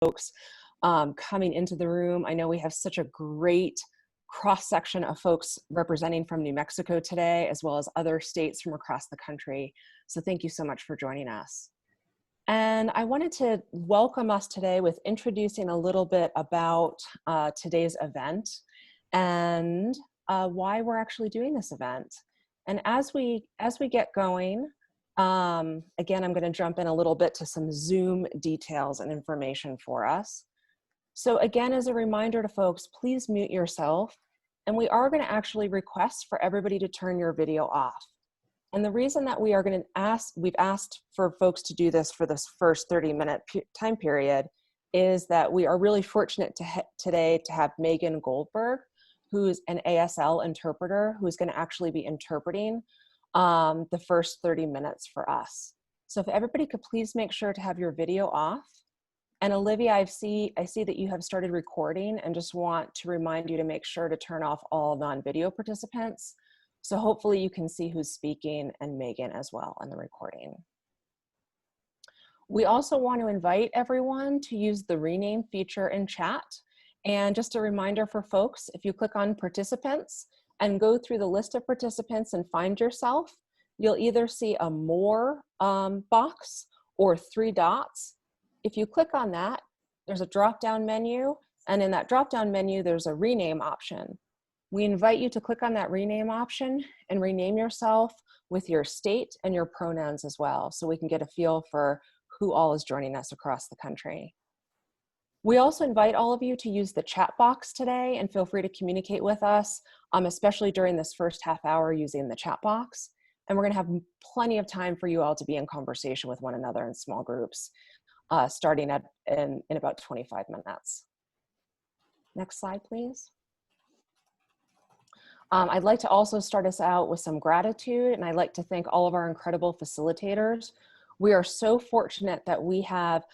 folks coming into the room. I know we have such a great cross-section of folks representing from New Mexico today, as well as other states from across the country. So thank you so much for joining us. And I wanted to welcome us today with introducing a little bit about today's event and why we're actually doing this event. And as we get going, again, I'm going to jump in a little bit to some Zoom details and information for us. So again, as a reminder to folks, please mute yourself. And we are going to actually request for everybody to turn your video off. And the reason that we are going to we've asked for folks to do this for this first 30-minute time period is that we are really fortunate today to have Megan Goldberg, who's an ASL interpreter, who's going to actually be interpreting the first 30 minutes for us. So if everybody could please make sure to have your video off. And Olivia, I see that you have started recording and just want to remind you to make sure to turn off all non-video participants. So hopefully you can see who's speaking and Megan as well in the recording. We also want to invite everyone to use the rename feature in chat. And just a reminder for folks, if you click on participants and go through the list of participants and find yourself, you'll either see a more box or 3 dots. If you click on that, there's a drop-down menu, and in that drop-down menu, there's a rename option. We invite you to click on that rename option and rename yourself with your state and your pronouns as well, so we can get a feel for who all is joining us across the country. We also invite all of you to use the chat box today and feel free to communicate with us, especially during this first half hour using the chat box. And we're gonna have plenty of time for you all to be in conversation with one another in small groups, starting in about 25 minutes. Next slide, please. I'd like to also start us out with some gratitude, and I'd like to thank all of our incredible facilitators. We are so fortunate that we have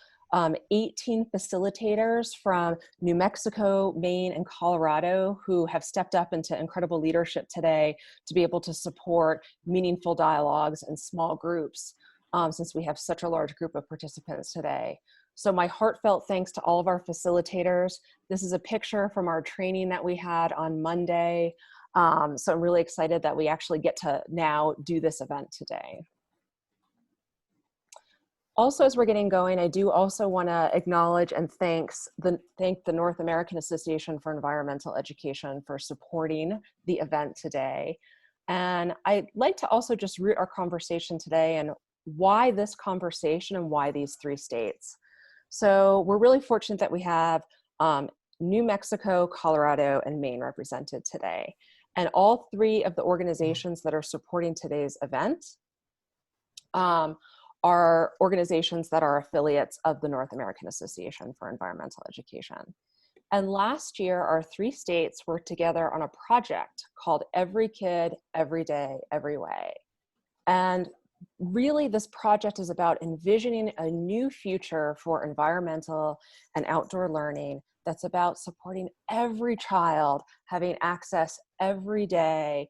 18 facilitators from New Mexico, Maine, and Colorado who have stepped up into incredible leadership today to be able to support meaningful dialogues in small groups, since we have such a large group of participants today. So my heartfelt thanks to all of our facilitators. This is a picture from our training that we had on Monday. So I'm really excited that we actually get to now do this event today. Also, as we're getting going, I do also want to acknowledge and thank the North American Association for Environmental Education for supporting the event today. And I'd like to also just root our conversation today and why this conversation and why these 3 states. So we're really fortunate that we have New Mexico, Colorado, and Maine represented today. And all 3 of the organizations that are supporting today's event are organizations that are affiliates of the North American Association for Environmental Education. And last year, our 3 states worked together on a project called Every Kid, Every Day, Every Way. And really, this project is about envisioning a new future for environmental and outdoor learning that's about supporting every child having access every day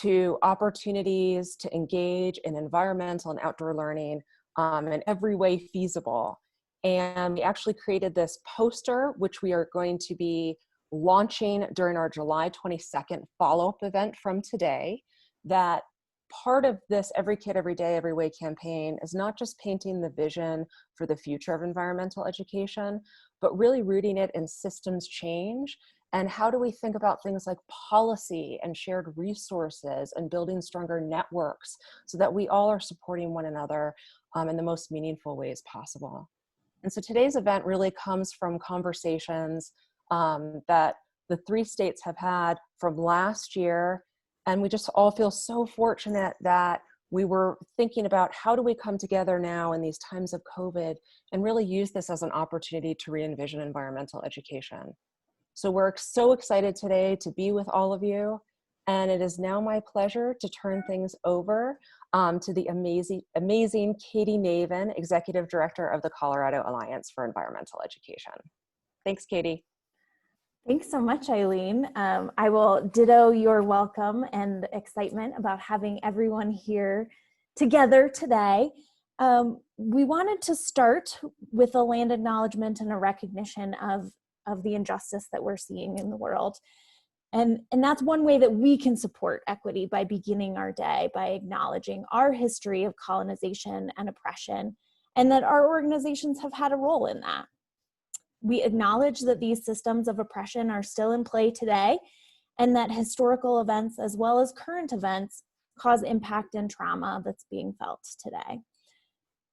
to opportunities to engage in environmental and outdoor learning in every way feasible. And we actually created this poster, which we are going to be launching during our July 22nd follow-up event from today. That part of this Every Kid, Every Day, Every Way campaign is not just painting the vision for the future of environmental education, but really rooting it in systems change. And how do we think about things like policy and shared resources and building stronger networks so that we all are supporting one another in the most meaningful ways possible. And so today's event really comes from conversations that the 3 states have had from last year. And we just all feel so fortunate that we were thinking about how do we come together now in these times of COVID and really use this as an opportunity to re-envision environmental education. So we're so excited today to be with all of you. And it is now my pleasure to turn things over to the amazing Katie Navin, Executive Director of the Colorado Alliance for Environmental Education. Thanks, Katie. Thanks so much, Eileen. I will ditto your welcome and excitement about having everyone here together today. We wanted to start with a land acknowledgement and a recognition of the injustice that we're seeing in the world. And that's one way that we can support equity, by beginning our day by acknowledging our history of colonization and oppression, and that our organizations have had a role in that. We acknowledge that these systems of oppression are still in play today, and that historical events as well as current events cause impact and trauma that's being felt today.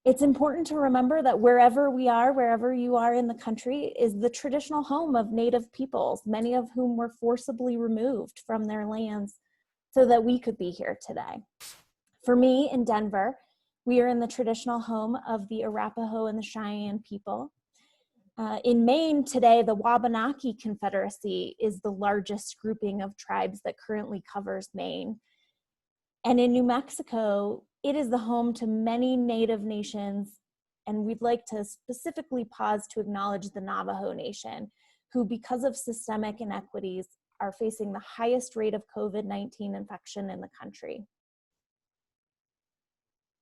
It's important to remember that wherever we are, wherever you are in the country, is the traditional home of Native peoples, many of whom were forcibly removed from their lands so that we could be here today. For me, in Denver, we are in the traditional home of the Arapaho and the Cheyenne people. In Maine today, the Wabanaki Confederacy is the largest grouping of tribes that currently covers Maine. And in New Mexico, it is the home to many Native nations, and we'd like to specifically pause to acknowledge the Navajo Nation, who, because of systemic inequities, are facing the highest rate of COVID-19 infection in the country.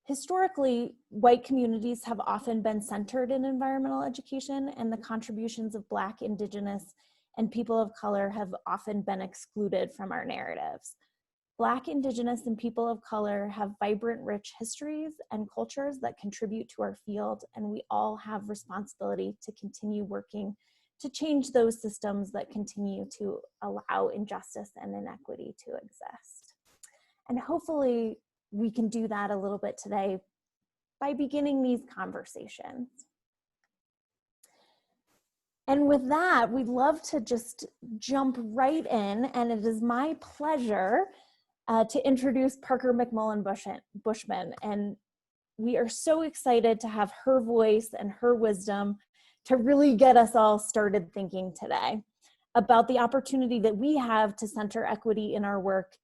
Historically, white communities have often been centered in environmental education, and the contributions of Black, Indigenous, and people of color have often been excluded from our narratives. Black, Indigenous, and people of color have vibrant, rich histories and cultures that contribute to our field, and we all have responsibility to continue working to change those systems that continue to allow injustice and inequity to exist. And hopefully we can do that a little bit today by beginning these conversations. And with that, we'd love to just jump right in, and it is my pleasure to introduce Parker Mcmullen Bushman. And we are so excited to have her voice and her wisdom to really get us all started thinking today about the opportunity that we have to center equity in our work.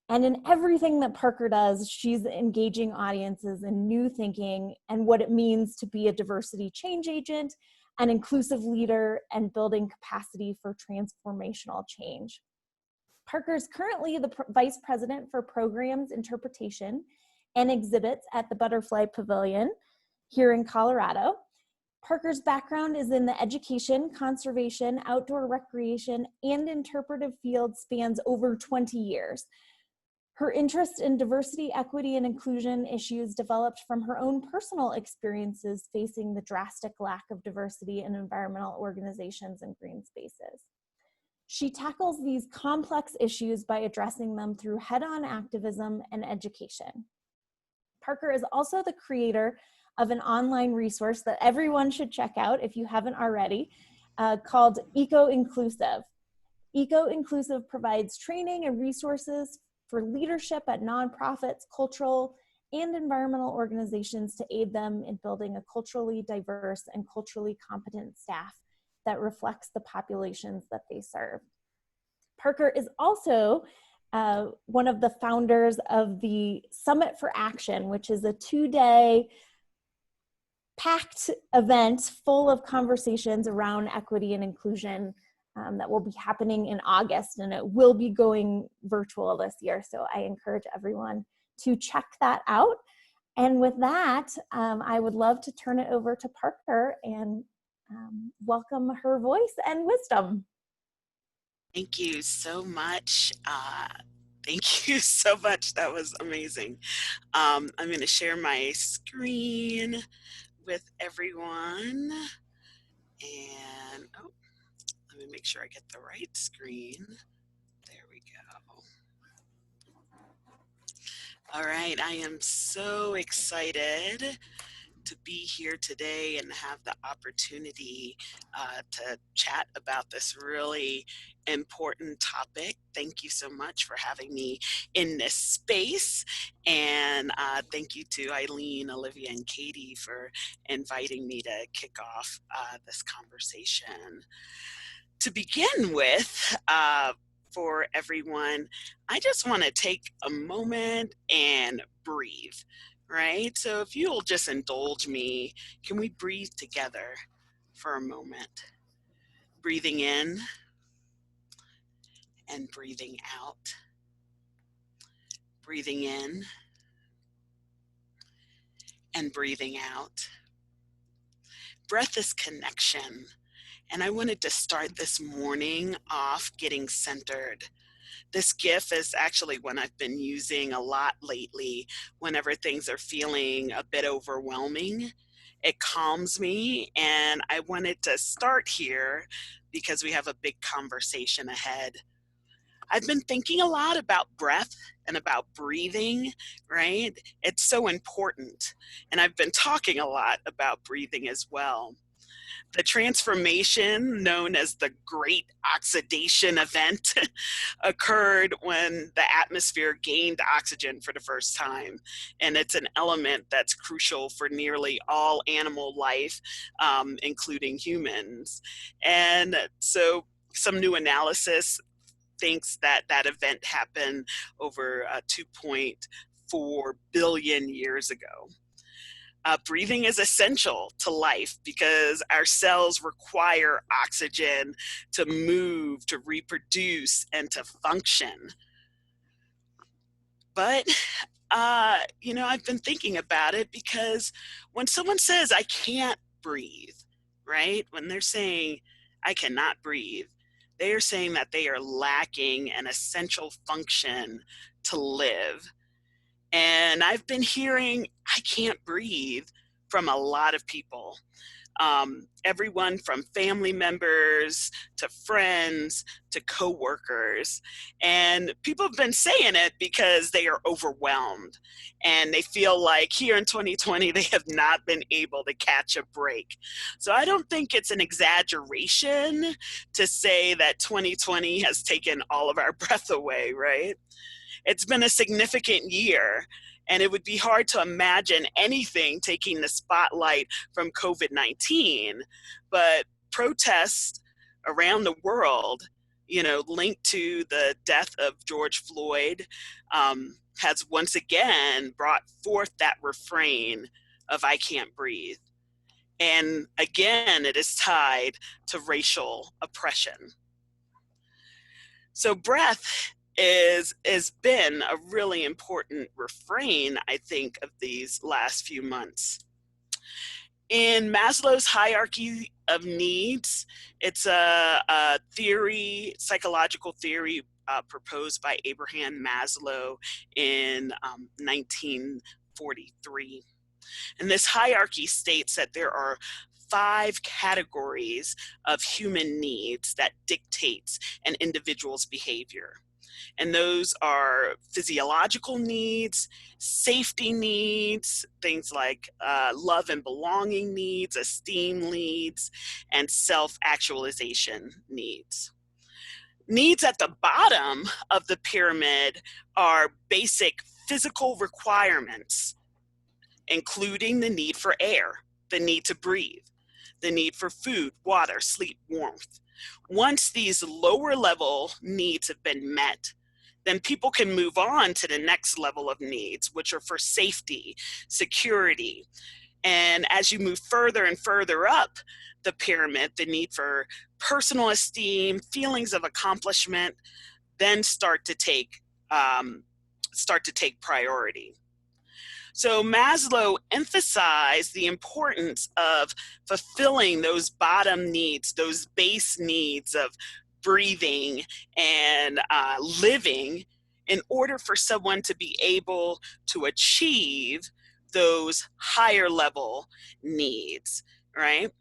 And in everything that Parker does, she's engaging audiences in new thinking and what it means to be a diversity change agent, an inclusive leader, and building capacity for transformational change. Parker is currently the Vice President for Programs, Interpretation, and Exhibits at the Butterfly Pavilion here in Colorado. Parker's background is in the education, conservation, outdoor recreation, and interpretive field spans over 20 years. Her interest in diversity, equity, and inclusion issues developed from her own personal experiences facing the drastic lack of diversity in environmental organizations and green spaces. She tackles these complex issues by addressing them through head-on activism and education. Parker is also the creator of an online resource that everyone should check out if you haven't already, called Ecoinclusive. Ecoinclusive provides training and resources for leadership at nonprofits, cultural, and environmental organizations to aid them in building a culturally diverse and culturally competent staff that reflects the populations that they serve. Parker is also one of the founders of the Summit for Action, which is a 2-day packed event full of conversations around equity and inclusion that will be happening in August, and it will be going virtual this year. So I encourage everyone to check that out. And with that, I would love to turn it over to Parker and welcome her voice and wisdom. Thank you so much. Thank you so much. That was amazing. I'm going to share my screen with everyone. And let me make sure I get the right screen. There we go. All right, I am so excited to be here today and have the opportunity to chat about this really important topic. Thank you so much for having me in this space. And thank you to Eileen, Olivia, and Katie for inviting me to kick off this conversation. To begin with, for everyone, I just want to take a moment and breathe. Right? So if you'll just indulge me, can we breathe together for a moment? Breathing in and breathing out. Breathing in and breathing out. Breath is connection. And I wanted to start this morning off getting centered. This GIF is actually one I've been using a lot lately whenever things are feeling a bit overwhelming. It calms me, and I wanted to start here because we have a big conversation ahead. I've been thinking a lot about breath and about breathing, right? It's so important. And I've been talking a lot about breathing as well. The transformation known as the Great Oxidation Event occurred when the atmosphere gained oxygen for the first time. And it's an element that's crucial for nearly all animal life, including humans. And so some new analysis thinks that that event happened over 2.4 billion years ago. Breathing is essential to life because our cells require oxygen to move, to reproduce, and to function. But, I've been thinking about it because when someone says, I can't breathe, right? When they're saying, I cannot breathe, they are saying that they are lacking an essential function to live. And I've been hearing, I can't breathe from a lot of people. Everyone from family members to friends to coworkers. And people have been saying it because they are overwhelmed and they feel like here in 2020, they have not been able to catch a break. So I don't think it's an exaggeration to say that 2020 has taken all of our breath away, right? It's been a significant year, and it would be hard to imagine anything taking the spotlight from COVID-19, but protests around the world, linked to the death of George Floyd, has once again brought forth that refrain of I can't breathe. And again, it is tied to racial oppression. So breath has been a really important refrain, I think, of these last few months. In Maslow's Hierarchy of Needs, it's a theory, psychological theory proposed by Abraham Maslow in 1943. And this hierarchy states that there are 5 categories of human needs that dictates an individual's behavior. And those are physiological needs, safety needs, things like love and belonging needs, esteem needs, and self-actualization needs. Needs at the bottom of the pyramid are basic physical requirements, including the need for air, the need to breathe, the need for food, water, sleep, warmth. Once these lower level needs have been met, then people can move on to the next level of needs, which are for safety, security. And as you move further and further up the pyramid, the need for personal esteem, feelings of accomplishment, then start to take priority. So Maslow emphasized the importance of fulfilling those bottom needs, those base needs of breathing and living in order for someone to be able to achieve those higher level needs, right?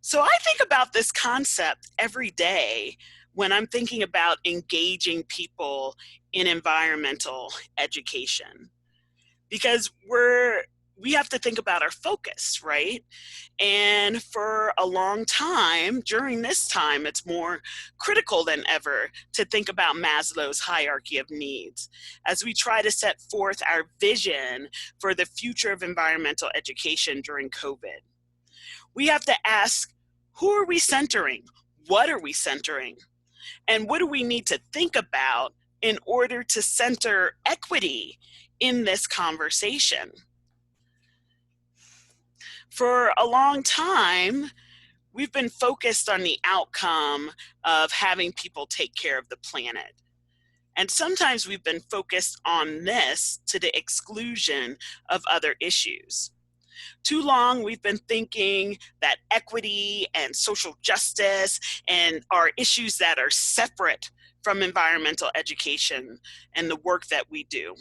So I think about this concept every day when I'm thinking about engaging people in environmental education. Because we have to think about our focus, right? And for a long time, during this time, it's more critical than ever to think about Maslow's hierarchy of needs as we try to set forth our vision for the future of environmental education during COVID. We have to ask, who are we centering? What are we centering? And what do we need to think about in order to center equity in this conversation? For a long time, we've been focused on the outcome of having people take care of the planet. And sometimes we've been focused on this to the exclusion of other issues. Too long, we've been thinking that equity and social justice and are issues that are separate from environmental education and the work that we do,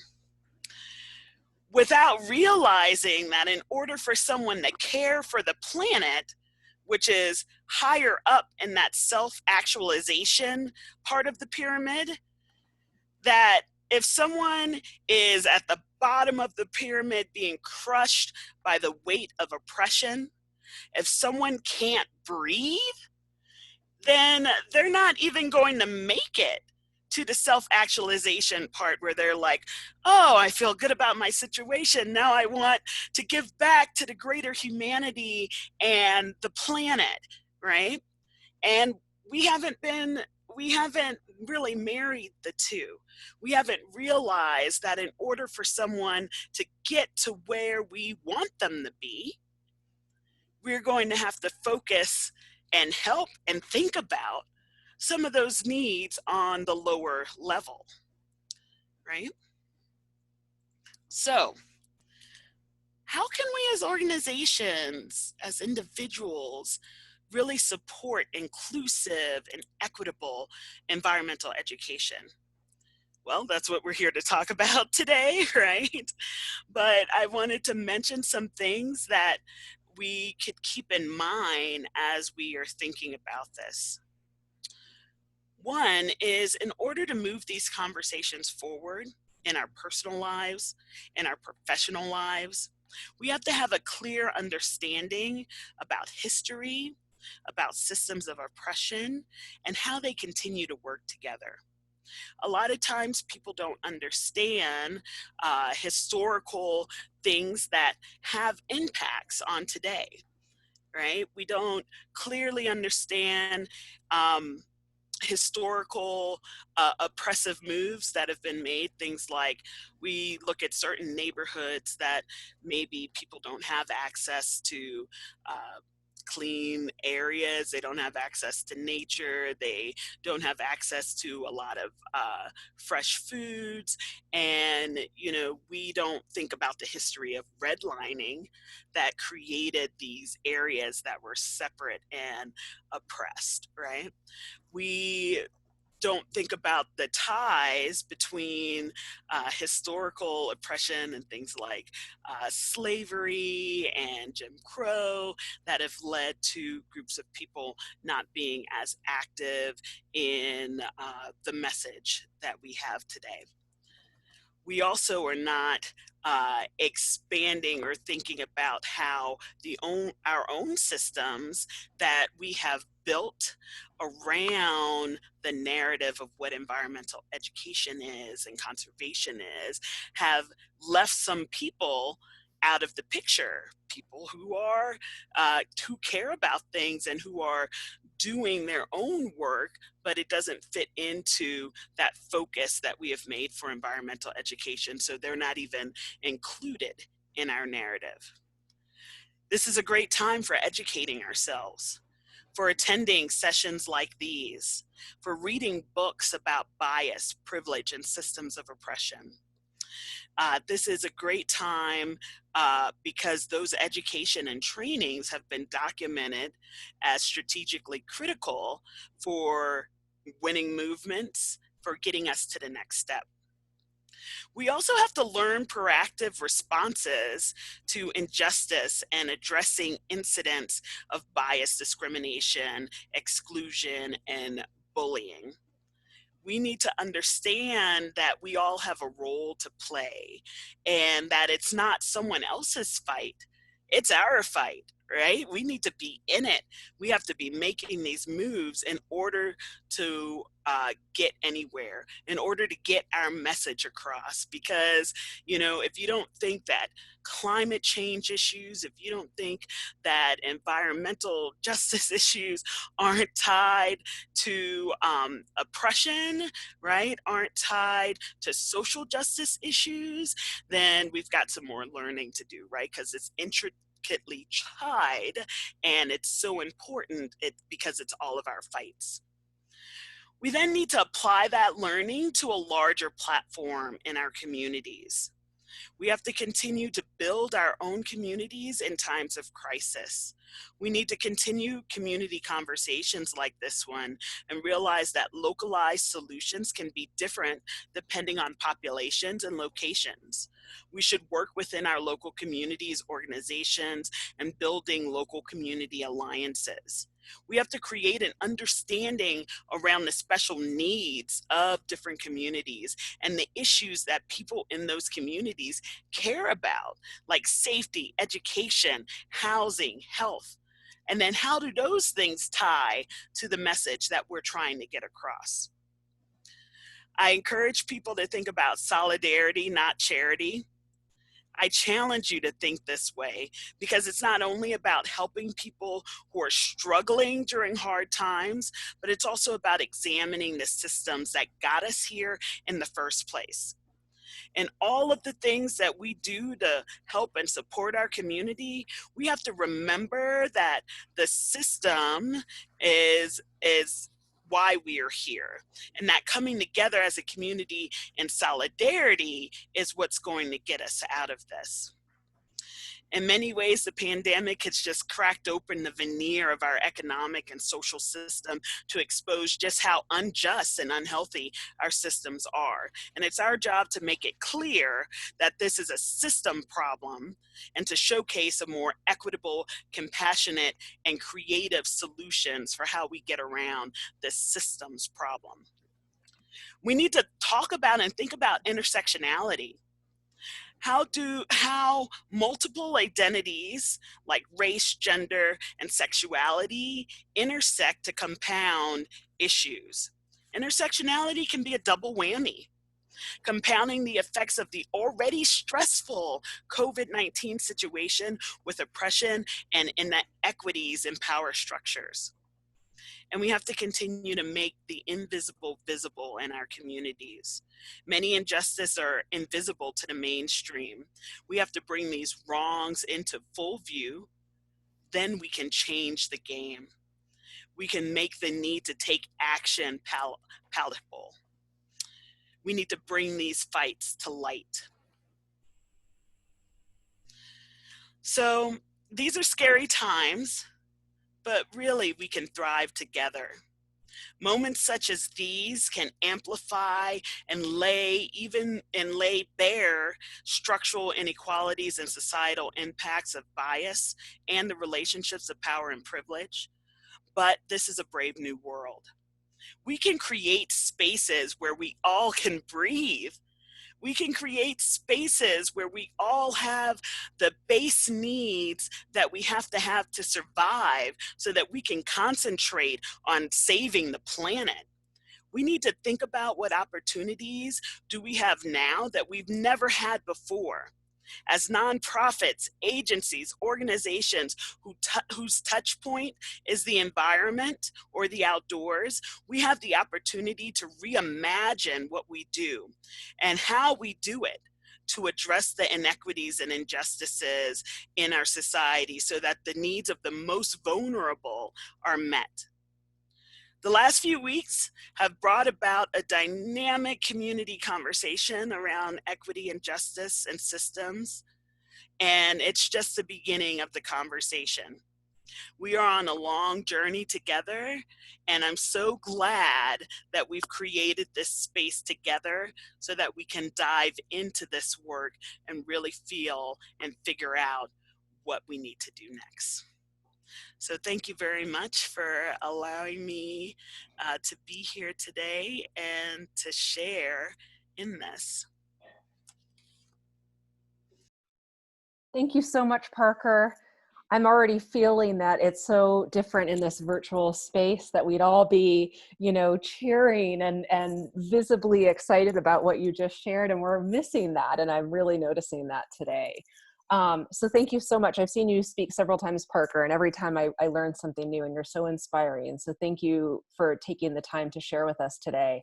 without realizing that in order for someone to care for the planet, which is higher up in that self-actualization part of the pyramid, that if someone is at the bottom of the pyramid being crushed by the weight of oppression, if someone can't breathe, then they're not even going to make it to the self-actualization part where they're like, oh, I feel good about my situation. Now I want to give back to the greater humanity and the planet, right? And we haven't really married the two. We haven't realized that in order for someone to get to where we want them to be, we're going to have to focus and help and think about some of those needs on the lower level, right? So, how can we as organizations, as individuals, really support inclusive and equitable environmental education? Well, that's what we're here to talk about today, right? But I wanted to mention some things that we could keep in mind as we are thinking about this. One is, in order to move these conversations forward in our personal lives, in our professional lives, we have to have a clear understanding about history, about systems of oppression, and how they continue to work together. A lot of times people don't understand historical things that have impacts on today, right? We don't clearly understand historical oppressive moves that have been made. Things like, we look at certain neighborhoods that maybe people don't have access to clean areas, they don't have access to nature, they don't have access to a lot of fresh foods, and we don't think about the history of redlining that created these areas that were separate and oppressed, right? We don't think about the ties between historical oppression and things like slavery and Jim Crow that have led to groups of people not being as active in the message that we have today. We also are not expanding or thinking about how our own systems that we have built around the narrative of what environmental education is and conservation is have left some people out of the picture, people who are who care about things and who are doing their own work, but it doesn't fit into that focus that we have made for environmental education, so they're not even included in our narrative. This is a great time for educating ourselves, for attending sessions like these, for reading books about bias, privilege, and systems of oppression. This is a great time because those education and trainings have been documented as strategically critical for winning movements, for getting us to the next step. We also have to learn proactive responses to injustice and addressing incidents of bias, discrimination, exclusion, and bullying. We need to understand that we all have a role to play and that it's not someone else's fight, it's our fight, right? We need to be in it. We have to be making these moves in order to get anywhere, in order to get our message across. Because, if you don't think that climate change issues, if you don't think that environmental justice issues aren't tied to oppression, right, aren't tied to social justice issues, then we've got some more learning to do, right? Because it's intricately tied and it's so important because it's all of our fights. We then need to apply that learning to a larger platform in our communities. We have to continue to build our own communities in times of crisis. We need to continue community conversations like this one and realize that localized solutions can be different depending on populations and locations. We should work within our local communities, organizations, and building local community alliances. We have to create an understanding around the special needs of different communities and the issues that people in those communities care about, like safety, education, housing, health. And then how do those things tie to the message that we're trying to get across? I encourage people to think about solidarity, not charity. I challenge you to think this way because it's not only about helping people who are struggling during hard times, but it's also about examining the systems that got us here in the first place. And all of the things that we do to help and support our community, we have to remember that the system is why we are here, and that coming together as a community in solidarity is what's going to get us out of this. In many ways, the pandemic has just cracked open the veneer of our economic and social system to expose just how unjust and unhealthy our systems are. And it's our job to make it clear that this is a system problem and to showcase a more equitable, compassionate, and creative solutions for how we get around this systems problem. We need to talk about and think about intersectionality. How multiple identities like race, gender, and sexuality intersect to compound issues. Intersectionality can be a double whammy, compounding the effects of the already stressful COVID-19 situation with oppression and inequities in power structures. And we have to continue to make the invisible visible in our communities. Many injustices are invisible to the mainstream. We have to bring these wrongs into full view. Then we can change the game. We can make the need to take action palatable. We need to bring these fights to light. So these are scary times, but really we can thrive together. Moments such as these can amplify and lay bare structural inequalities and societal impacts of bias and the relationships of power and privilege. But this is a brave new world. We can create spaces where we all can breathe. We can create spaces where we all have the base needs that we have to survive so that we can concentrate on saving the planet. We need to think about what opportunities do we have now that we've never had before. As nonprofits, agencies, organizations whose touch point is the environment or the outdoors, we have the opportunity to reimagine what we do and how we do it to address the inequities and injustices in our society so that the needs of the most vulnerable are met. The last few weeks have brought about a dynamic community conversation around equity and justice and systems, and it's just the beginning of the conversation. We are on a long journey together, and I'm so glad that we've created this space together so that we can dive into this work and really feel and figure out what we need to do next. So thank you very much for allowing me to be here today and to share in this. Thank you so much, Parker. I'm already feeling that it's so different in this virtual space that we'd all be, cheering and visibly excited about what you just shared, and we're missing that, and I'm really noticing that today. So thank you so much. I've seen you speak several times, Parker, and every time I learn something new, and you're so inspiring. So thank you for taking the time to share with us today.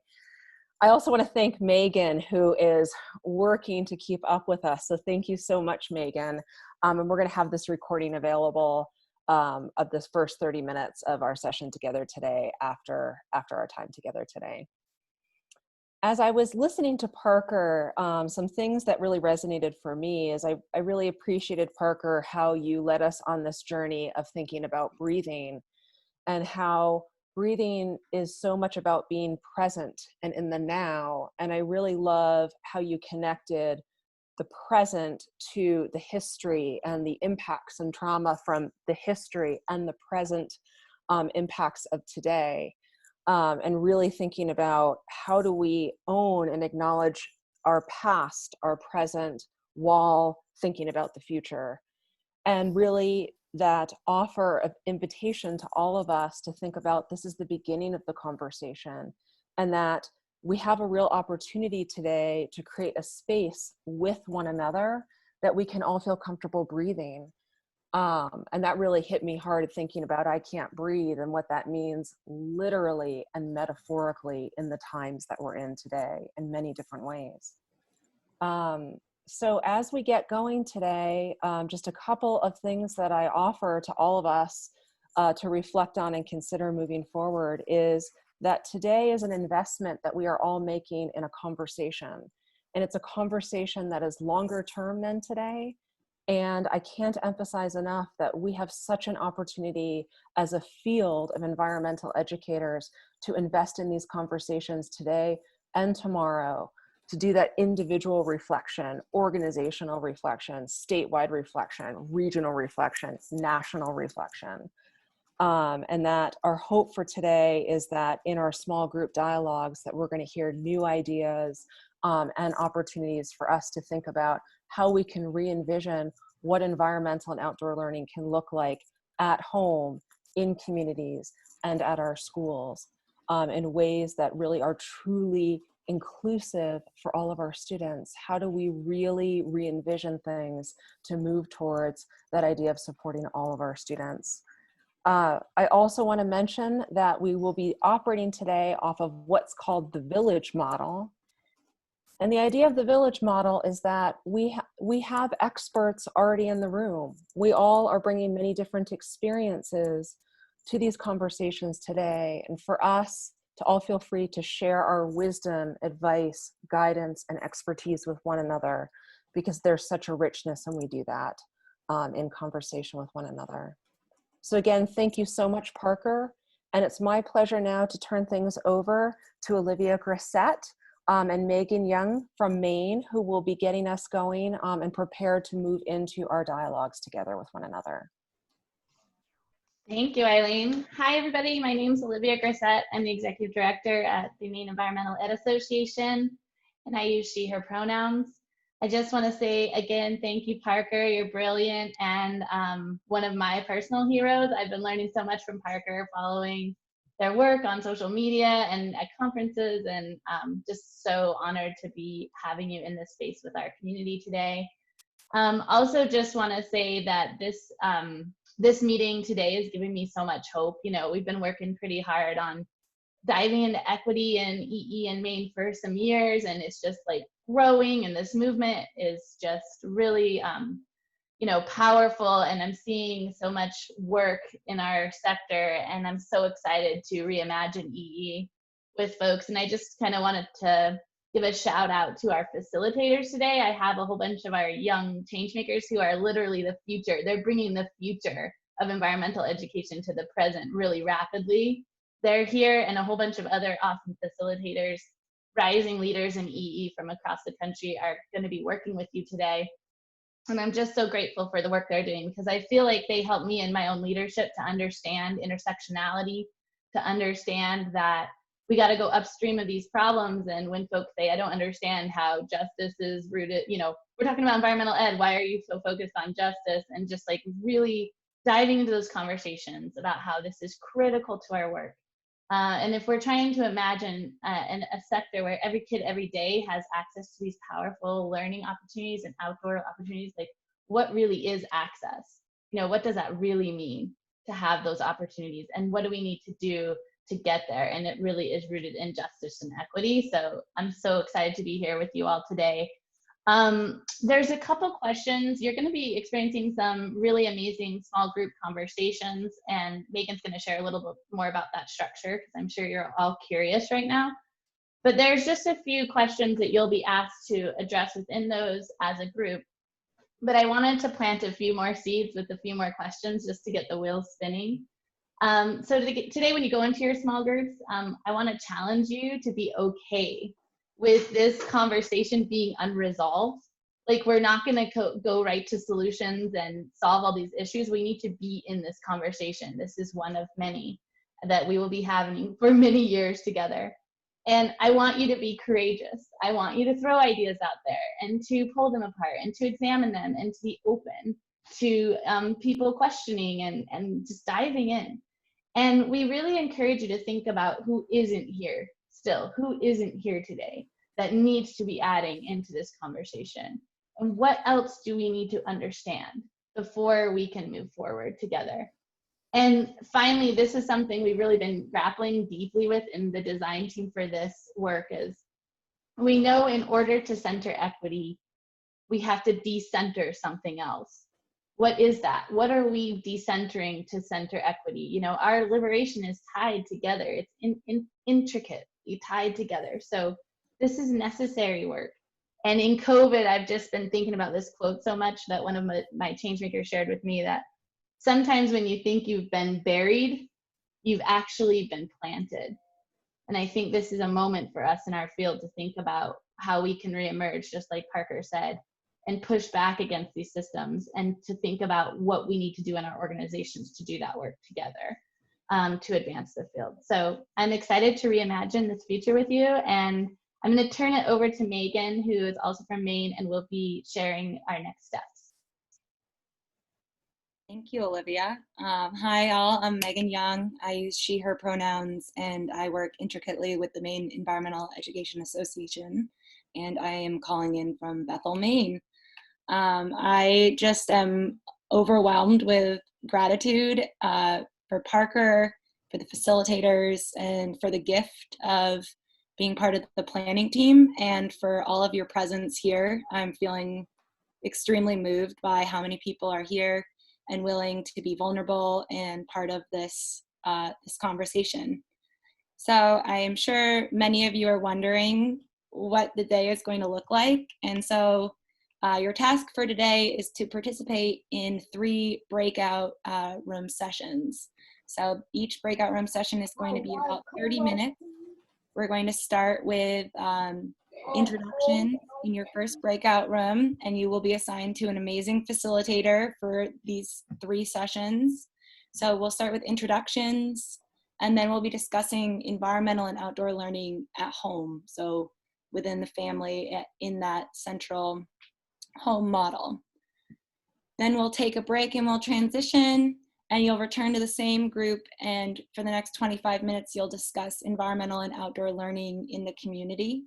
I also want to thank Megan, who is working to keep up with us. So thank you so much, Megan. And we're going to have this recording available of this first 30 minutes of our session together today after our time together today. as I was listening to Parker, some things that really resonated for me is I really appreciated, Parker, how you led us on this journey of thinking about breathing, and how breathing is so much about being present and in the now. And I really love how you connected the present to the history and the impacts and trauma from the history and the present impacts of today. And really thinking about how do we own and acknowledge our past, our present, while thinking about the future. And really that offer of invitation to all of us to think about this is the beginning of the conversation, and that we have a real opportunity today to create a space with one another that we can all feel comfortable breathing. And that really hit me hard, thinking about I can't breathe and what that means literally and metaphorically in the times that we're in today in many different ways. So as we get going today, just a couple of things that I offer to all of us to reflect on and consider moving forward is that today is an investment that we are all making in a conversation. And it's a conversation that is longer term than today. And I can't emphasize enough that we have such an opportunity as a field of environmental educators to invest in these conversations today and tomorrow, to do that individual reflection, organizational reflection, statewide reflection, regional reflection, national reflection. And that our hope for today is that in our small group dialogues that we're going to hear new ideas and opportunities for us to think about how we can re-envision what environmental and outdoor learning can look like at home, in communities, and at our schools in ways that really are truly inclusive for all of our students. How do we really re-envision things to move towards that idea of supporting all of our students? I also want to mention that we will be operating today off of what's called the village model. And the idea of the village model is that we have experts already in the room. We all are bringing many different experiences to these conversations today. And for us to all feel free to share our wisdom, advice, guidance, and expertise with one another, because there's such a richness when we do that in conversation with one another. So again, thank you so much, Parker. And it's my pleasure now to turn things over to Olivia Grissett and Megan Young from Maine, who will be getting us going and prepared to move into our dialogues together with one another. Thank you, Eileen. Hi, everybody. My name is Olivia Grissett. I'm the Executive Director at the Maine Environmental Ed Association, and I use she, her pronouns. I just want to say again, thank you, Parker. You're brilliant and one of my personal heroes. I've been learning so much from Parker, following their work on social media and at conferences, and just so honored to be having you in this space with our community today. Also just want to say that this meeting today is giving me so much hope. You know, we've been working pretty hard on diving into equity and EE in Maine for some years, and it's just like growing, and this movement is just really you know, powerful, and I'm seeing so much work in our sector, and I'm so excited to reimagine EE with folks. And I just kind of wanted to give a shout out to our facilitators today. I have a whole bunch of our young changemakers who are literally the future. They're bringing the future of environmental education to the present really rapidly. They're here, and a whole bunch of other awesome facilitators, rising leaders in EE from across the country are going to be working with you today. And I'm just so grateful for the work they're doing, because I feel like they help me in my own leadership to understand intersectionality, to understand that we got to go upstream of these problems. And when folks say, I don't understand how justice is rooted, you know, we're talking about environmental ed, why are you so focused on justice? And just like really diving into those conversations about how this is critical to our work. And if we're trying to imagine a sector where every kid every day has access to these powerful learning opportunities and outdoor opportunities, like what really is access? You know, what does that really mean to have those opportunities? And what do we need to do to get there? And it really is rooted in justice and equity. So I'm so excited to be here with you all today. There's a couple questions. You're going to be experiencing some really amazing small group conversations, and Megan's going to share a little bit more about that structure, because I'm sure you're all curious right now. But there's just a few questions that you'll be asked to address within those as a group. But I wanted to plant a few more seeds with a few more questions just to get the wheels spinning. So today when you go into your small groups, I want to challenge you to be okay with this conversation being unresolved. Like, we're not going to go right to solutions and solve all these issues. We need to be in this conversation. This is one of many that we will be having for many years together. And I want you to be courageous. I want you to throw ideas out there and to pull them apart and to examine them and to be open to people questioning and just diving in. And we really encourage you to think about who isn't here still, who isn't here today that needs to be adding into this conversation. And what else do we need to understand before we can move forward together? And finally, this is something we've really been grappling deeply with in the design team for this work is we know in order to center equity, we have to decenter something else. What is that? What are we decentering to center equity? You know, our liberation is tied together. It's intricately tied together. So this is necessary work. And in COVID, I've just been thinking about this quote so much that one of my changemakers shared with me, that sometimes when you think you've been buried, you've actually been planted. And I think this is a moment for us in our field to think about how we can reemerge, just like Parker said, and push back against these systems, and to think about what we need to do in our organizations to do that work together to advance the field. So I'm excited to reimagine this future with you, and I'm going to turn it over to Megan, who is also from Maine, and will be sharing our next steps. Thank you, Olivia. Hi, all. I'm Megan Young. I use she, her pronouns, and I work intricately with the Maine Environmental Education Association, and I am calling in from Bethel, Maine. I just am overwhelmed with gratitude for Parker, for the facilitators, and for the gift of being part of the planning team, and for all of your presence here. I'm feeling extremely moved by how many people are here and willing to be vulnerable and part of this this conversation. So I am sure many of you are wondering what the day is going to look like. And so your task for today is to participate in 3 breakout room sessions. So each breakout room session is going to be about 30 minutes. We're going to start with introduction in your first breakout room, and you will be assigned to an amazing facilitator for these 3 sessions. So we'll start with introductions, and then we'll be discussing environmental and outdoor learning at home, so within the family in that central home model. Then we'll take a break and we'll transition, and you'll return to the same group, and for the next 25 minutes you'll discuss environmental and outdoor learning in the community.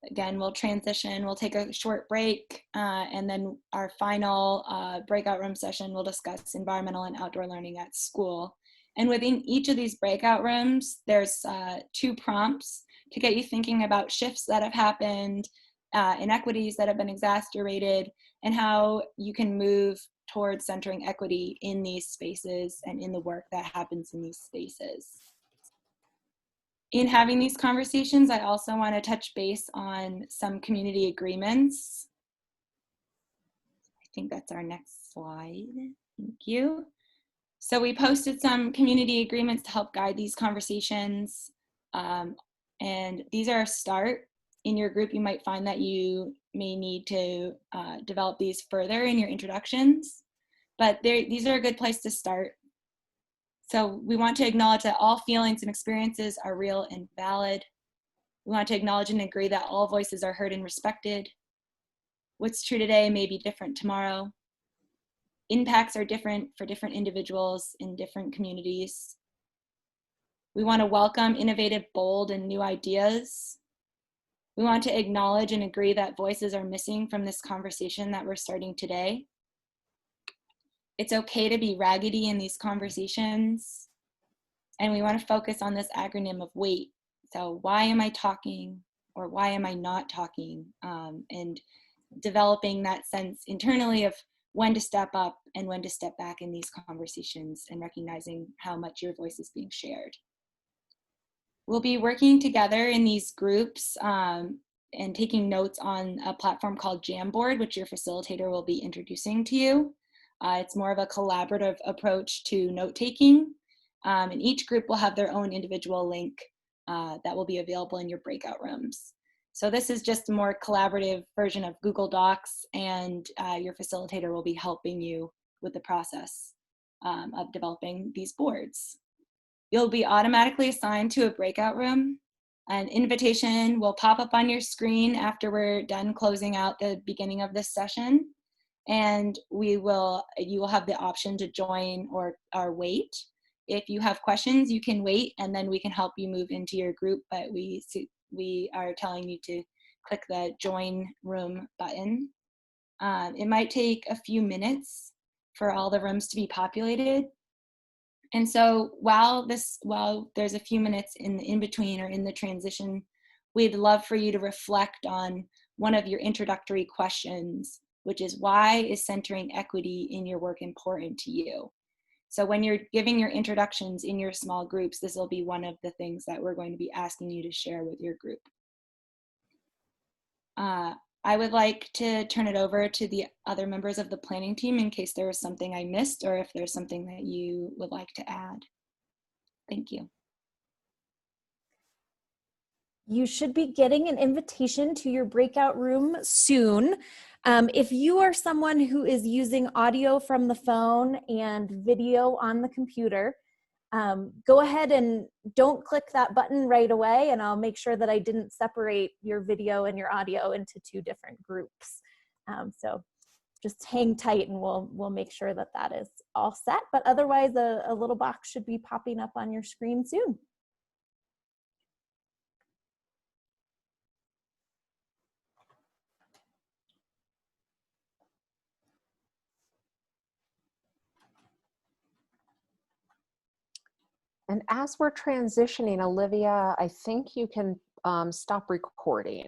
Again, we'll transition, we'll take a short break, and then our final breakout room session will discuss environmental and outdoor learning at school. And within each of these breakout rooms, there's 2 prompts to get you thinking about shifts that have happened, inequities that have been exacerbated, and how you can move towards centering equity in these spaces and in the work that happens in these spaces. In having these conversations, I also want to touch base on some community agreements. I think that's our next slide. Thank you. So we posted some community agreements to help guide these conversations. And these are a start. In your group, you might find that you may need to develop these further in your introductions, but these are a good place to start. So we want to acknowledge that all feelings and experiences are real and valid. We want to acknowledge and agree that all voices are heard and respected. What's true today may be different tomorrow. Impacts are different for different individuals in different communities. We want to welcome innovative, bold, and new ideas. We want to acknowledge and agree that voices are missing from this conversation that we're starting today. It's okay to be raggedy in these conversations. And we want to focus on this acronym of WAIT. So why am I talking, or why am I not talking? And developing that sense internally of when to step up and when to step back in these conversations, and recognizing how much your voice is being shared. We'll be working together in these groups and taking notes on a platform called Jamboard, which your facilitator will be introducing to you. It's more of a collaborative approach to note-taking, and each group will have their own individual link that will be available in your breakout rooms. So this is just a more collaborative version of Google Docs, and your facilitator will be helping you with the process of developing these boards. You'll be automatically assigned to a breakout room. An invitation will pop up on your screen after we're done closing out the beginning of this session. And you will have the option to join or wait. If you have questions, you can wait, and then we can help you move into your group, but we are telling you to click the join room button. It might take a few minutes for all the rooms to be populated. And so while there's a few minutes in between or in the transition, we'd love for you to reflect on one of your introductory questions, which is, why is centering equity in your work important to you? So when you're giving your introductions in your small groups, this will be one of the things that we're going to be asking you to share with your group. I would like to turn it over to the other members of the planning team in case there was something I missed or if there's something that you would like to add. Thank you. You should be getting an invitation to your breakout room soon. If you are someone who is using audio from the phone and video on the computer, go ahead and don't click that button right away, and I'll make sure that I didn't separate your video and your audio into two different groups. So just hang tight and we'll make sure that that is all set. But otherwise, a little box should be popping up on your screen soon. And as we're transitioning, Olivia, I think you can stop recording.